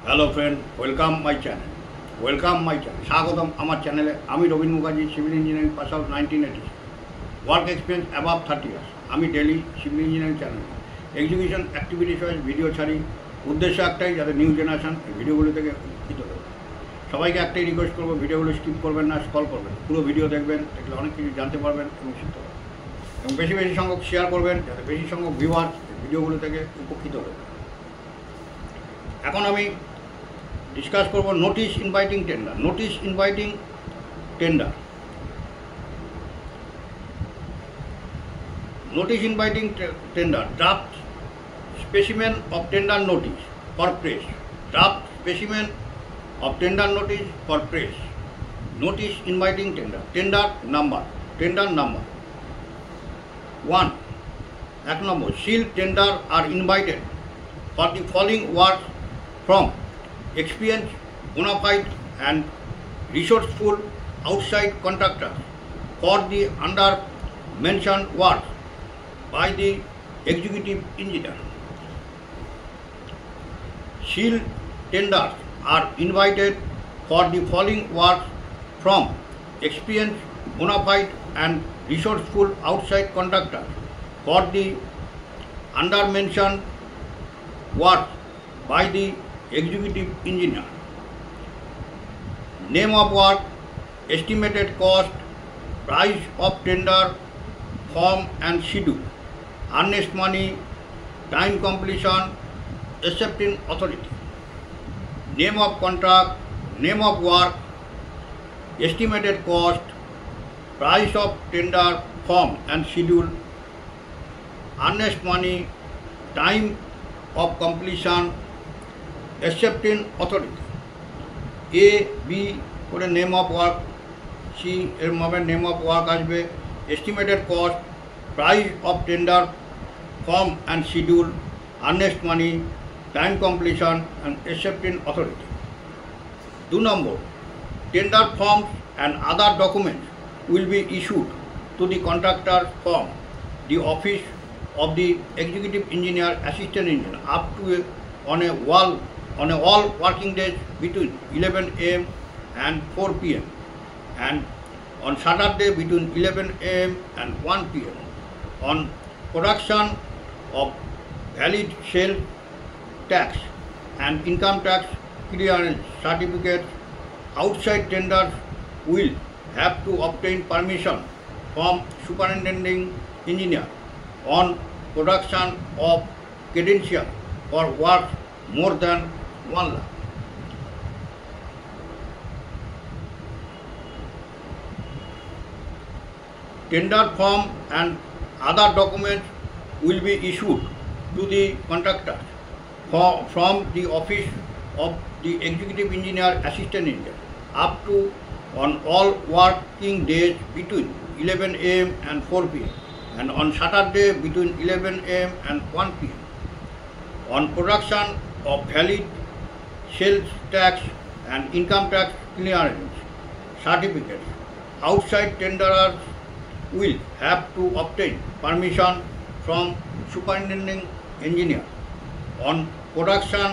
Hello friend, welcome my channel. স্বাগতম আমার চ্যানেলে। আমি Rabin Mukherjee, civil engineering pass out 1980, work experience above 30 years. আমি ডেলি সিভিল ইঞ্জিনিয়ারিং চ্যানেলে এক্সিকিউশন অ্যাক্টিভিটিস ওয়াইজ ভিডিও ছাড়ি। উদ্দেশ্য একটাই, যাতে নিউ জেনারেশন এই ভিডিওগুলো থেকে উপকৃত হবে। সবাইকে একটাই রিকোয়েস্ট করবো, ভিডিওগুলো স্কিপ করবেন না, স্ক্রল করবেন, পুরো ভিডিও দেখবেন, দেখলে অনেক কিছু জানতে পারবেন এবং শিখতে পারবেন। এবং বেশি বেশি সংখ্যক শেয়ার করবেন, যাতে বেশি সংখ্যক ভিউয়ার্স ভিডিওগুলো থেকে উপকৃত হবে। এখন আমি ডিসকাস করব notice inviting tender. Notice inviting tender, notice inviting tender, draft specimen of tender notice for press, draft specimen of tender notice for press, notice inviting tender. Tender number 1, 1 number, sealed tender are invited for the following work from experienced, bona fide and resourceful outside contractors for the under mentioned work by the executive engineer. Sealed tenders are invited for the following work from experienced, bona fide and resourceful outside contractors for the under mentioned work by the executive engineer. Name of work, estimated cost, price of tender, form and schedule, earnest money, time completion, accepting authority. Name of contract, name of work, estimated cost, price of tender, form and schedule, earnest money, time of completion, accepting authority. A, B করে name of work, C এর ভাবে name of work আসবে, estimated cost, price of tender, form and schedule, earnest money, time completion and accepting authority. 2 number, tender forms and other documents will be issued to the contractor from the office of the executive engineer, assistant engineer up to on all working days between 11 a.m. and 4 p.m. and on Saturday between 11 a.m. and 1 p.m. on production of valid sales tax and income tax clearance certificates. Outside tenders will have to obtain permission from superintending engineer on production of credential for work more than 1 lakh. Tender form and other documents will be issued to the contractor from the office of the executive engineer, assistant engineer up to on all working days between 11 a.m. and 4 p.m. and on Saturday between 11 a.m. and 1 p.m. on production of valid sales tax and income tax clearance certificates. Outside tenderers will have to obtain permission from superintending engineer on production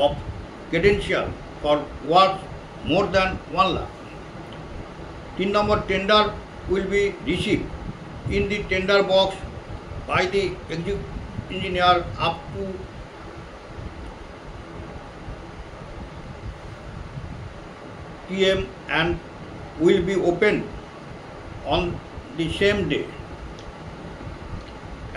of credential for work more than 1 lakh. 3 number, tender will be received in the tender box by the executive engineer up to p.m. and will be opened on the same day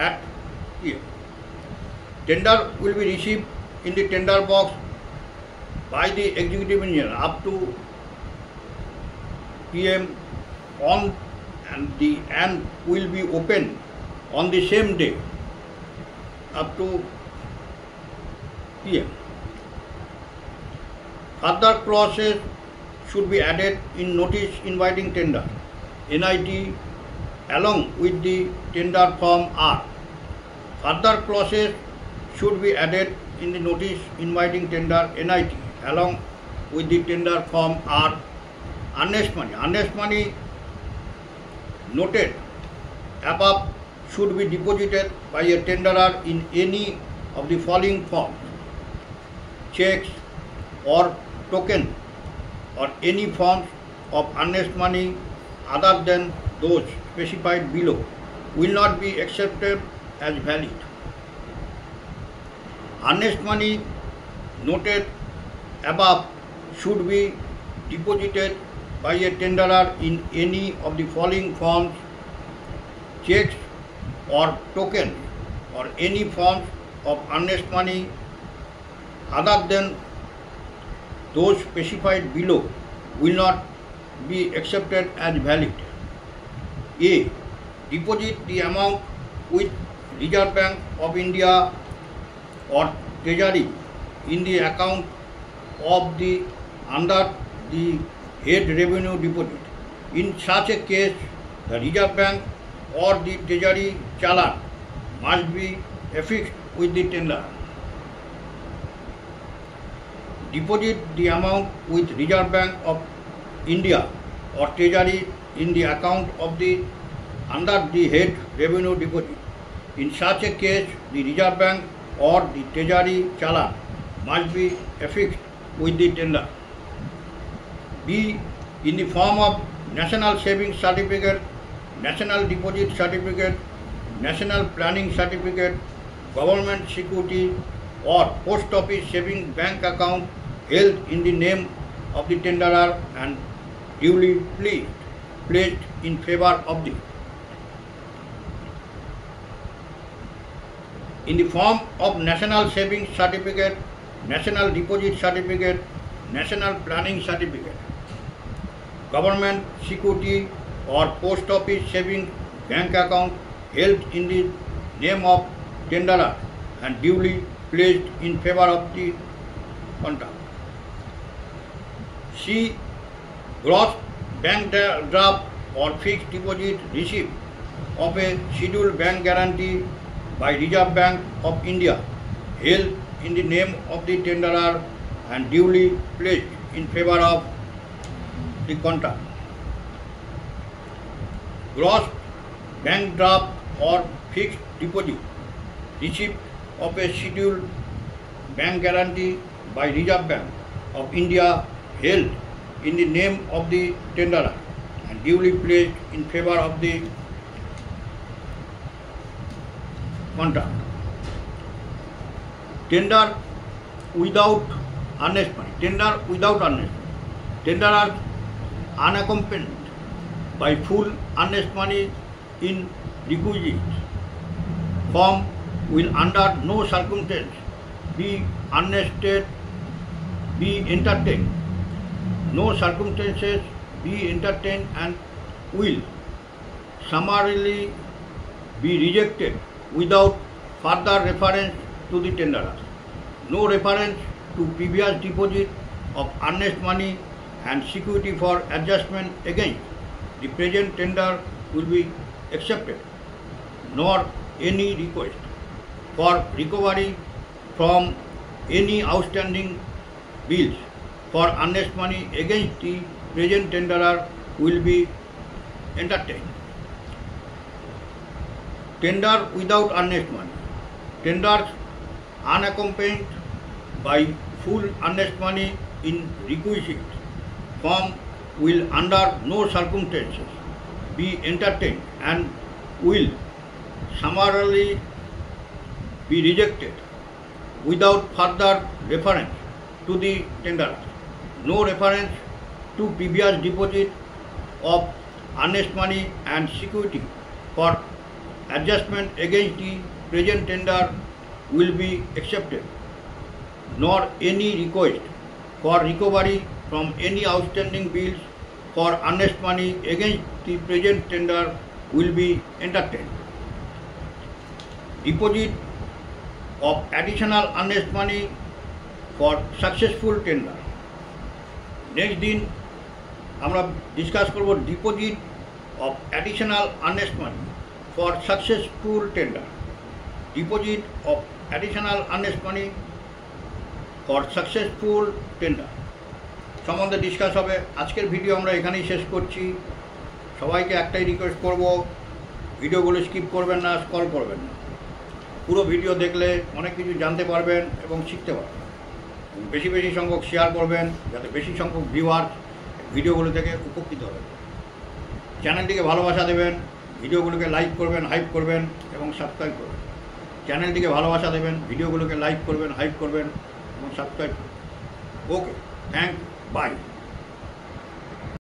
at p.m. Tender will be received in the tender box by the executive engineer up to p.m. on and will be open on the same day up to p.m. Further clauses should be added in notice inviting tender NIT along with the tender form R. Further clauses should be added in the notice inviting tender NIT along with the tender form R. Earnest money noted above should be deposited by a tenderer in any of the following forms: checks, or token or any forms of earnest money other than those specified below will not be accepted as valid. Earnest money noted above should be deposited by a tenderer in any of the following forms: checks or tokens or any forms of earnest money other than those specified below will not be accepted as valid. A. Deposit the amount with Reserve Bank of India or Treasury in the account of the under the head revenue deposit. In such a case, the Reserve Bank or the Treasury challan must be affixed with the tender. Deposit the amount with Reserve Bank of India or Treasury in the account of the under the head revenue deposit. In such a case, the Reserve Bank or the Treasury challan must be affixed with the tender. B. In the form of National Savings Certificate, National Deposit Certificate, National Planning Certificate, Government Security or Post Office Savings Bank account held in the name of the tenderer and duly placed in favor of the. In the form of National Savings Certificate, National Deposit Certificate, National Planning Certificate, Government Security or Post Office Savings Bank account held in the name of tenderer and duly placed in favor of the contract. C. Gross bank draft or fixed deposit receipt of a scheduled bank guarantee by Reserve Bank of India held in the name of the tenderer and duly placed in favor of the contract. Gross bank draft or fixed deposit receipt of a scheduled bank guarantee by Reserve Bank of India held in the name of the tenderer and duly placed in favor of the contract. Tender without earnest money. Tender without earnest money. Tenderer unaccompanied by full earnest money in requisite form will under no circumstance be entertained. No circumstances be entertained and will summarily be rejected without further reference to the tenderer. No reference to previous deposit of earnest money and security for adjustment against the present tender will be accepted, nor any request for recovery from any outstanding bills for earnest money against the present tenderer will be entertained. Tender without earnest money. Tenders unaccompanied by full earnest money in requisite form will under no circumstances be entertained and will summarily be rejected without further reference to the tenderer. No reference to previous deposit of earnest money and security for adjustment against the present tender will be accepted, nor any request for recovery from any outstanding bills for earnest money against the present tender will be entertained. Deposit of additional earnest money for successful tender. Next दिन আমরা discuss করব deposit of additional earnest money for successful tender. Deposit of additional earnest money for successful tender সম্বন্ধে discuss হবে। আজকের video আমরা এখানেই শেষ করছি। সবাইকে একটাই রিকোয়েস্ট করব, ভিডিওগুলো স্কিপ করবেন না, স্ক্রল করবেন না। পুরো ভিডিও দেখলে অনেক কিছু জানতে পারবেন এবং শিখতে পারবেন। বেশি বেশি সংখ্যক শেয়ার করবেন যাতে বেশি সংখ্যক ভিউয়ার ভিডিওগুলো থেকে উপকৃত হবে। চ্যানেলটিকে ভালোবাসা দেবেন, ভিডিওগুলোকে লাইক করবেন, হাইপ করবেন এবং সাবস্ক্রাইব করবেন। চ্যানেলটিকে ভালোবাসা দেবেন, ভিডিওগুলোকে লাইক করবেন, হাইপ করবেন এবং সাবস্ক্রাইব করবেন। ওকে, থ্যাংক, বাই।